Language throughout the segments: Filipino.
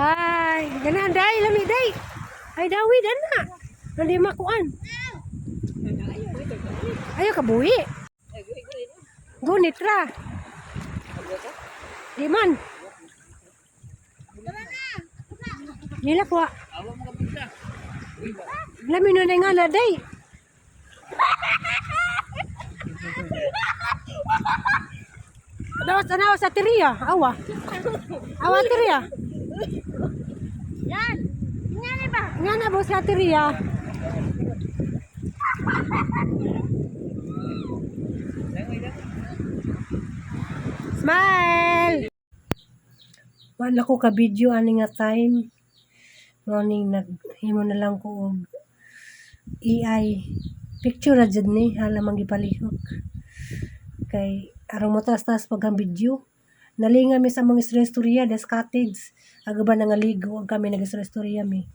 Ay, gana day lami day. Ay dawid ana. Nandi makuan. Ayo kabuhi. Gunit ra. Di man. Nila ko. Lami no na nga day. Dawas na sa teriya. Awa. Awa teriya. Yan. Ingani ba? Nga na bo sa teriya. Smile. Wala ko ka video ani nga time. Morning naghimo na lang ko og AI picture ra jud ni hala manggipalihok. Kay arong mo tas pag ang video. Nalinga mi sa mga istorya des cottage. Aga ba nangaligo ang kami nag-istorya mi.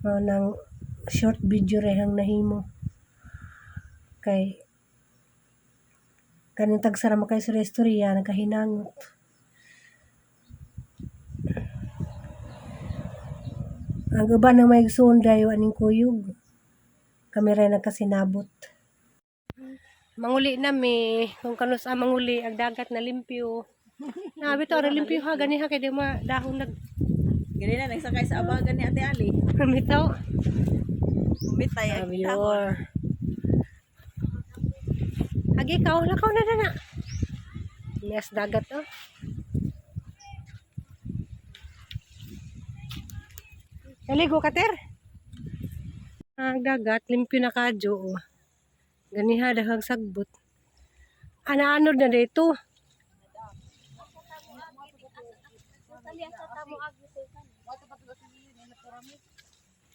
Mao nang short video rehang nahimo. Kay kaning tagsara mo kay istorya nagkahinangot. Ang uban na may sunday aning kuyog. Kami rin nagkasinabot. Manguli na mi. Kung kanus manguli, ang dagat na limpyo. Nabi to, limpyo ha. Gani ha, kaya di mo dahon nag... Gani na nagsakay sa abagan ni Ate Ali. Mitaw. Umitay ang Abiyor. Agi ka, lakaw na na. Yes, dagat oh. Naligo ka, Ter? Ang dagat, limpyo na kadyo oh. Ganiha, daghang sagbot. Ana-anod na dito.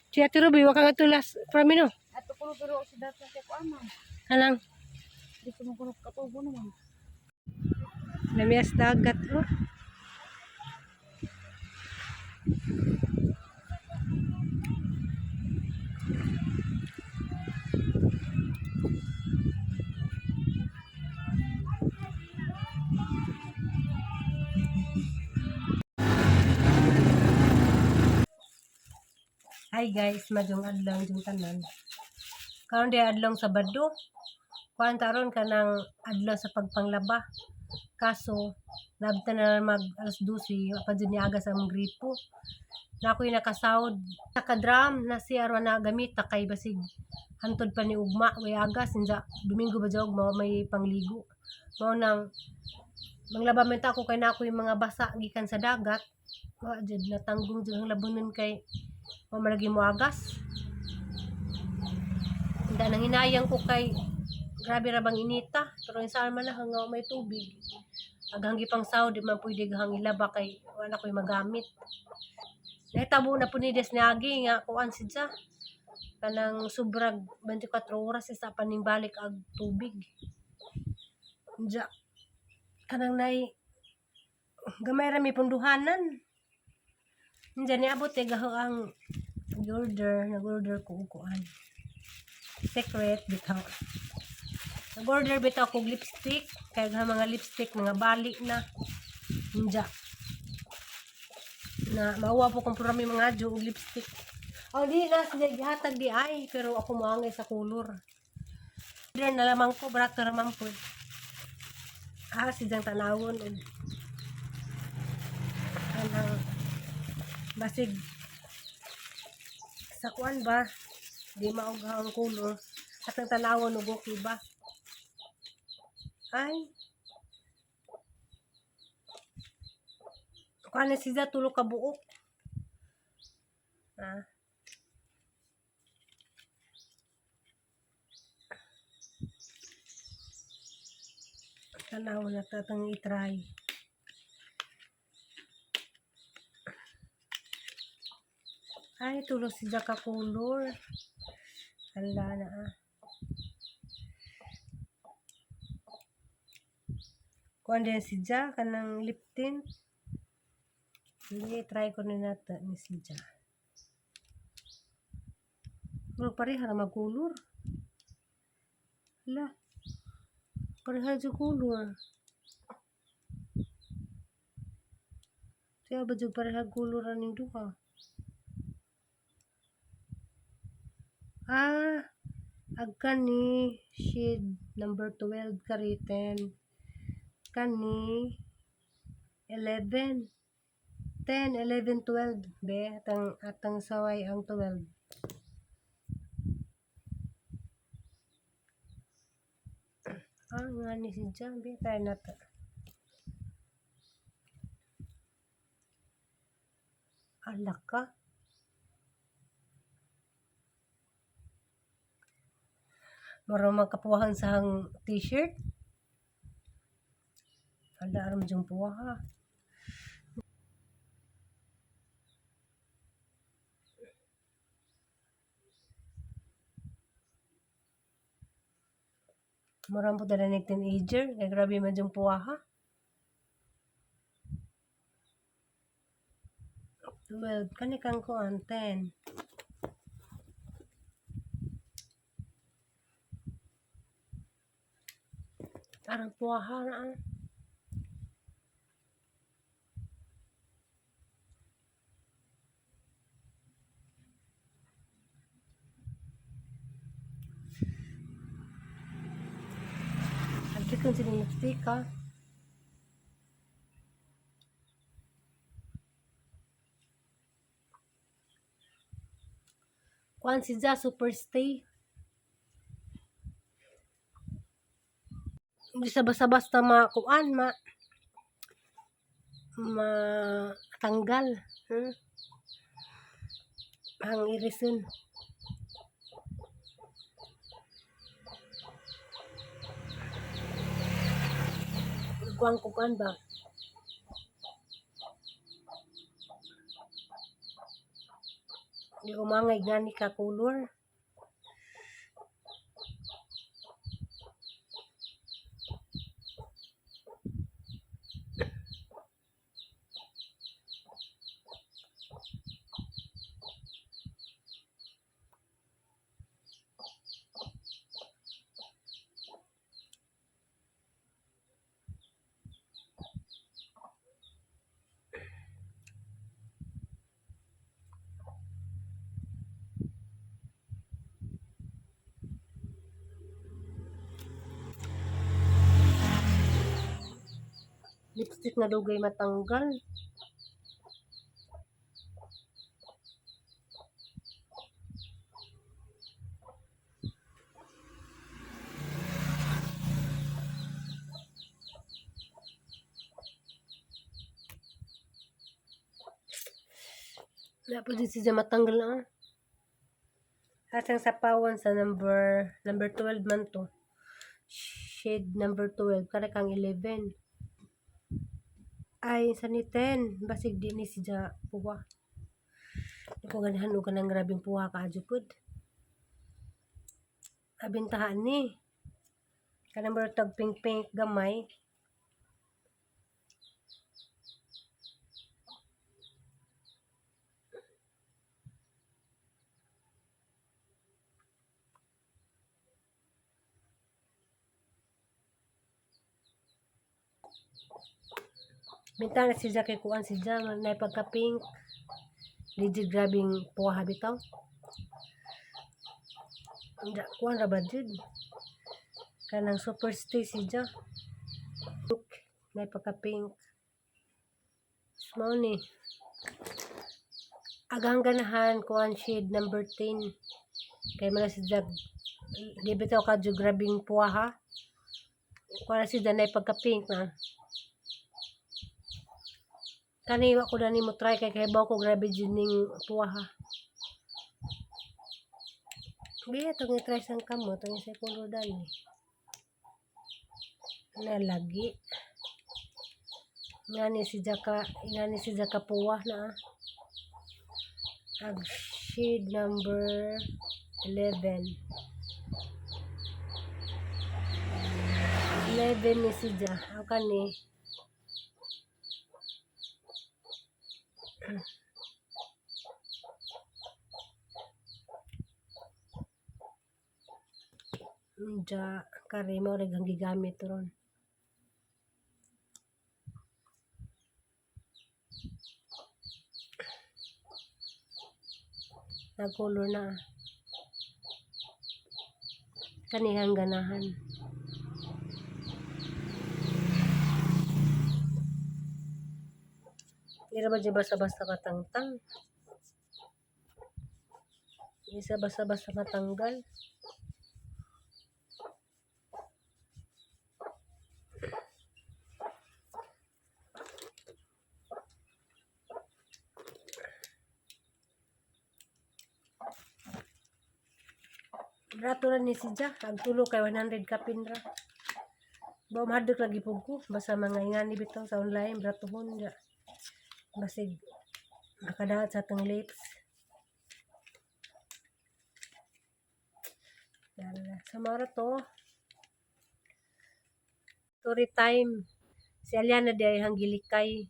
Siya tirubi, waka nga tulas. Prami no? Ato kuno pero si data sa ko ama. Alang, Di ko mo kuno katubo naman. namiyas dagat oh. Hi guys, magong adlaw yung tanan. Karon di adlaw Sabado. Kuan taron ka ng adlaw sa pagpanglaba. Kaso, nabta na mag alas 12, pa dyan ni aga sa mong gripo. Na ako'y nakasahod. Nakadram na si Arwa na gamit, kay basig. Hantod pa ni Ugma, way aga, sinja, Domingo ba dyan, may pangligo. Mao nang, manglabamenta ako kay na ako yung mga basa, gikan sa dagat. Wa dyan, natanggong dyan ang labunan kay, mamalagi mo agas. Hindi nang hinayang ko kay, grabe ra bang inita, pero saan man na hanga may tubig. Agang gipang sahod, di man pwede gahang ilaba kay wala ko'y magamit. Nahitabo na po ni Desniagi nga kuan siya. Kanang sobrag 24 oras isa paning balik ag tubig. Diya, kanang nay gamay ra mi punduhanan. Diya niabot gaho ang nag-order ko kuan. Secret bitaw. Nag-order bitaw ko lipstick. Kaya mga lipstick, mga bali na. Diya. Na mauwa po kung purami mga adyo og lipstick. Oh, di na siya gihatag di ay. Pero ako maangay sa color. Order na lamang ko. Barato naman po. Sidyang tanawon. Anang basig sa kuan ba? Di maugah ang color. At ang tanawon og okay ba? Ay. Kuan na siya tulog ka buok. Tanawon na tatang itry. Ay, tulog siya ka color. Hala na Kuan din siya kanang lip tint. Hindi, try ko na nato ni siya. Pero pareha na mag-color. Hala. Pareha sa color. Kaya ba dyan parehag kuluran yung duha? Agka ni shade number 12 kariten. Kani 11. 10, 11, 12. Be, atang saway ang 12. Nga ni si Jan. Be, tayo na ta. Alak ka. Marang magkapuwahan sa hang t-shirt. Ada aram dyan puwaha. Marang po dala ng teenager. Kaya grabe man dyan puwaha. 12. Kani kang kuan 10. Arang puwaha na ang. Agdikan sila lipstick ha. Kuan si Ja Superstay. Hindi sa basta-basta makuan matanggal. Ang irisun. Kuan ba? Di umangay gani ka color. Lipstick na dugay matanggal. Wala po din siya matanggal na. At ang sapawan sa number 12 man to. Shade number 12. Kaya kang 11. Ay, sa ni 10. Basig di ni siya puwa. Hindi ko ganahan o kanang grabing puwa ka ajupod. Abintahan ni. Kanang tag pink gamay. Bintana si Ja kay kuan si Ja na pagka pink. Legit grabing puha bitaw. Hindi kuan ra ba jud. Kanang Superstay si Ja. Na pagka pink. Small ni. Agang ganahan kuan shade number 10. Kay mala si Ja gibitaw ka jud grabing puha. Kuan si Ja na pagka pink na. Kani wa ko na nimo try kay baw ko grabe jud ning puwaha. Biya tong i-try sang kamo tong sa kulo dani. Na lagi. Ngani si Jaka puwah na. Ag shade number 11. 11 ni si Ja. Ako kani. Ja kare mo rig ang gigamit ron. Nag-color na. Kanihang ganahan. Hindi naman dyan basta-basta matangtang. Hindi sa basta-basta matanggal. Brato na ni si Ja. Ang tulo kay 100 kapin ra. Ba mahadok lagi po ko. Basta mga ingani bitaw sa online. Bratohon ja. Basig nakadaat sa atong lips. Sa mara to. Story time. Si Aliana di ay hanggilikay.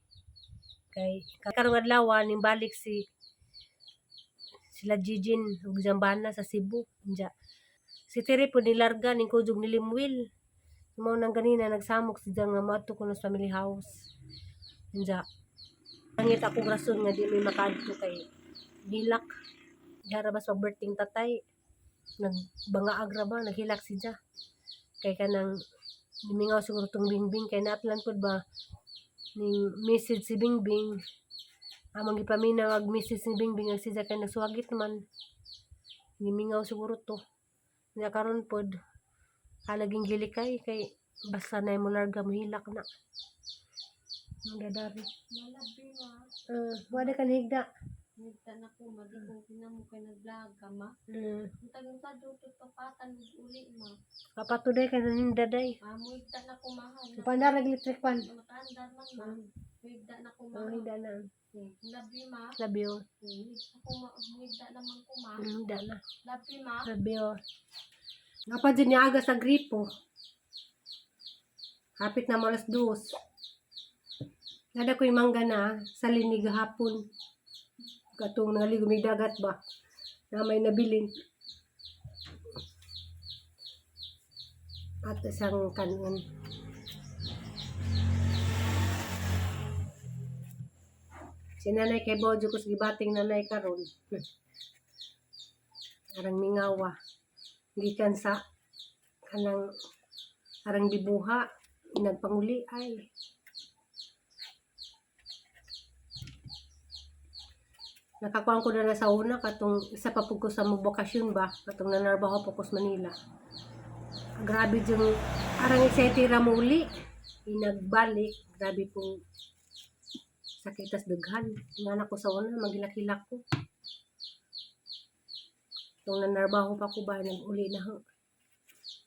Kay karong adlaw ning balik sila Jijin ug Jambana sa Cebu. Nya. Si Tere po nilarga ning kujog ni Limwil. Mo nang ganina nagsamok si Jang nga moadto kuno sa family house. Nya. Pangit akong rason nga di may makaadto kay hilak. Darabas pag birthday tatay. Nagbangaag ra ba naghilak si Ja. Kay kanang limingaw siguro tong Bingbing kay naatlan pud ba ning message si Bingbing. Amang gipaminaw ag message ni Bingbing ang si Ja kay nagsuwagit naman. Limingaw siguro to. Nya karon pod halaging gilikay kay basta na mo larga mohilak na. Ang dadari. Malabi ma. Wala ka higda. Nagta na ko madigong pinamo kay nag-vlog ka ma. Ang tagang dito papatan uli ma. Kapatuday ka na nindaday. Muigda na ko mahal. Pandarag electric pan. Makaandar man ma. Muigda na ko mahal. Higda na. Labi ma. Labyo. Muigda naman ko ma. Higda na. Labi ma. Labyo. Dapat din niya aga sa gripo. Kapit na malas 2. Nada ko yung mangga na sa linig hapon. Katong naligo may dagat ba? Na may nabilin. At isang kanon. Si nanay kay Bojo ko sa gibating nanay karon. Arang mingawa. Gikan sa kanang arang dibuha. Nagpanguli ay. Nakakuha ko na sa una katong isa pa po ko sa bakasyon ba katong nanarbaho po ko sa Manila. Grabe yung arang excited ra mo uli. Inagbalik, grabe pong sakitas daghan. Inanak ko sa una, magilak-hilak ko. Itong nanarbaho pa ko ba, nag-uli na ho.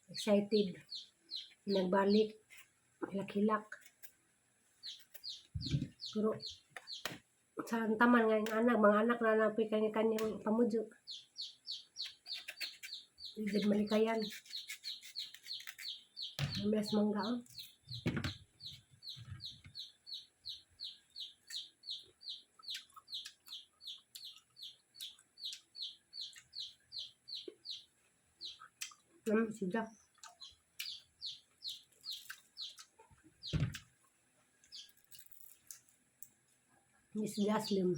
Excited. Inagbalik, hilak-hilak. Pero sa taman nga yung anak, mga anak na napoy kanya-kanyang pamudyo. Hindi malikayan. Mas mangga oh. Sudah. Ini sudah slim.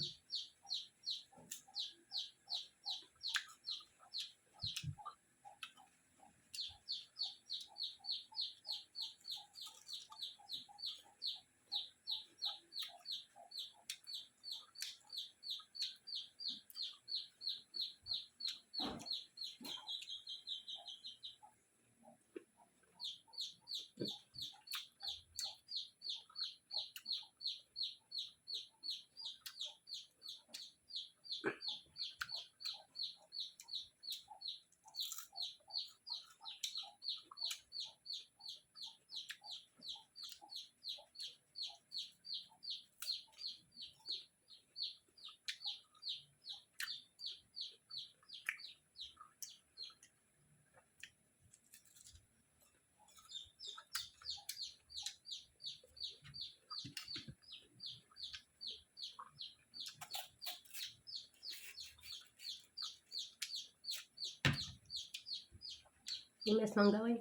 Ini es mangga we.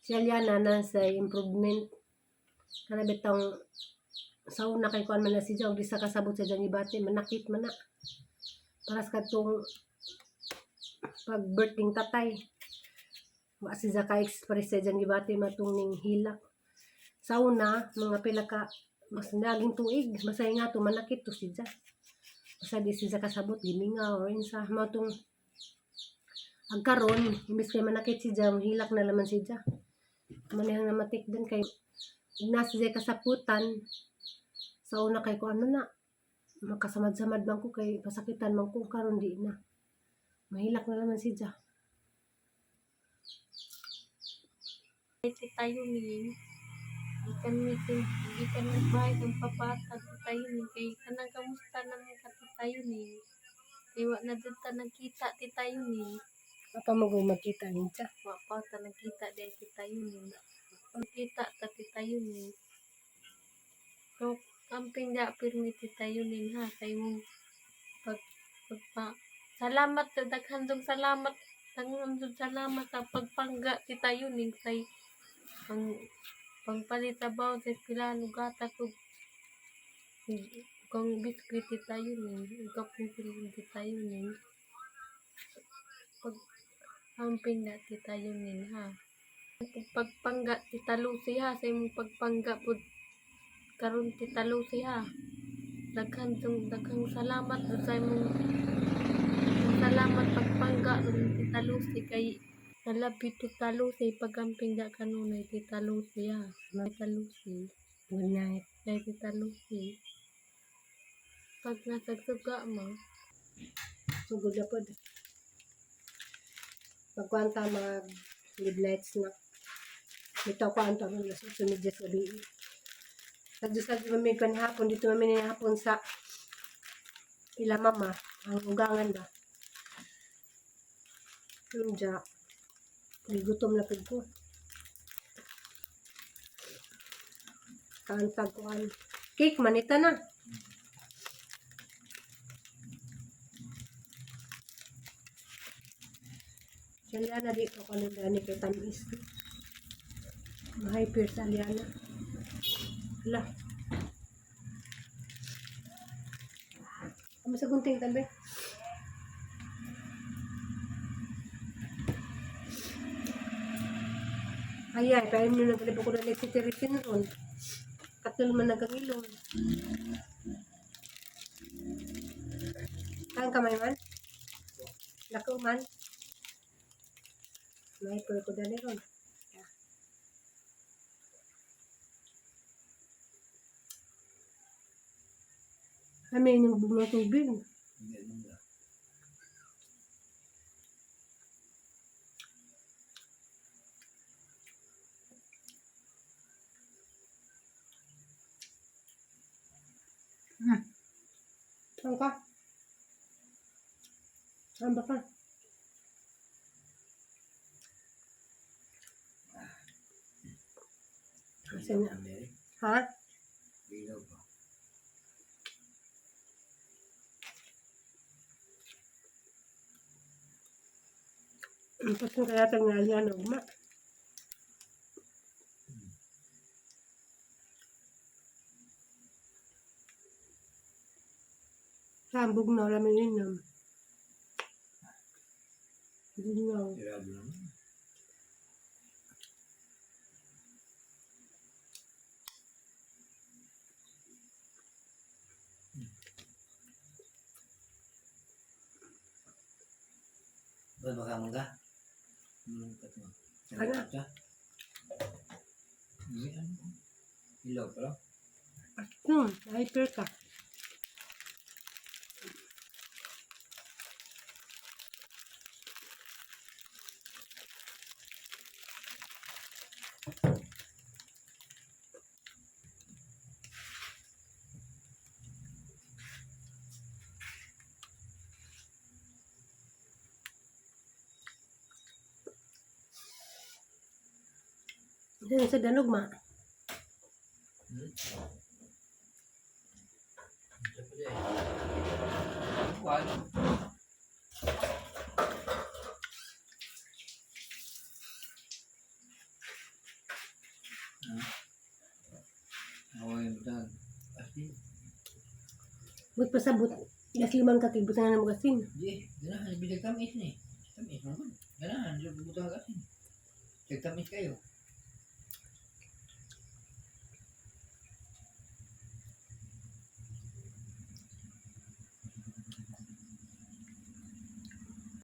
Si Aliana na sa improvement. Kana bitang sa una kay kuan man na si Jaw, di sa kasabot sa dyan ibati, manakit man na. Paras ka tong pag-birthing tatay. Wa si Zaka express sa dyan ibati matong ning hilak. Sa una, mga pila ka, mas naging tuig, masay nga to, manakit to si Jaw. Basta di si Zaka kasabot, giminga or insa, matong agkaron, imbis kay manakit si Jaw, hilak na laman si Jaw. Manihang na matik din kay nasa siya kasaputan sa una kay ko ano na makasamad-samad man ko kay pasakitan man ko karon di na mahilak na naman si Ja. Ito tayo ni ikan meeting, ikan nagbayad ng papatag tayo ni kay kanang kamusta naman kati tayo ni. Kaya na din ta nagkita ti tayo ni. Apa mo kung makita ni Ja? Wa pa ta nagkita di ti tayo ni. Kita ta ti tayo ni. So, amping da pirmi ti tayo ni ha. Kay mo pagpa salamat daghandong salamat daghandong salamat sa pagpangga ti tayo ni kay pangpalitabaw sa pilano gata ko kung biskwit ti tayo ni ikaw pong ti tayo ni pag amping da ti tayo ni ha. Pagpangga ti talusi ha sa imong pagpangga pud karon ti talusi ha. Daghang salamat sa imong salamat pagpangga ti talusi kay nalabi ti talusi pagamping da kanunay ti talusi ha. May talusi. Good night. Kay ti talusi. Pag nasagsuga mo. Sugod na po. Pagkuhan ka mga live lights na. Ito ko ang tanong na susunod sa sabihin. Sadyo-sadyo mami kan hapon. Dito mami na hapon sa ila mama. Ang ugangan ba. Yung dya. Gutom na pag ko. Kaantag ko an. Cake manita na. Aliana dito ko nang gani kay tamis. Mahay pierce Aliana. Hala. Kamu sa gunting tambe? Ay, kaya nyo nagkalipo ko na nagsitiritin ron. Katul man nagkangilong. Saan kamay man? Lako man? May pwede ko dali ron. Kami yung bunga tubig. Saan ka? Saan ba ka? Saan na? Ha? Tapos yung kaya tayong Aliana ugma. Sambog na alam yun yun. Hindi nga. Ba baka mangga? Ano? Ilaw pala. Hyper ka. Diyan sa danog ma. butang asin. Magpasabot. Gasliman ka kay butangan ng magasin. Di, ganahan bilang tamis ni. Tamis naman. Ganahan butang asin. Tamis kayo.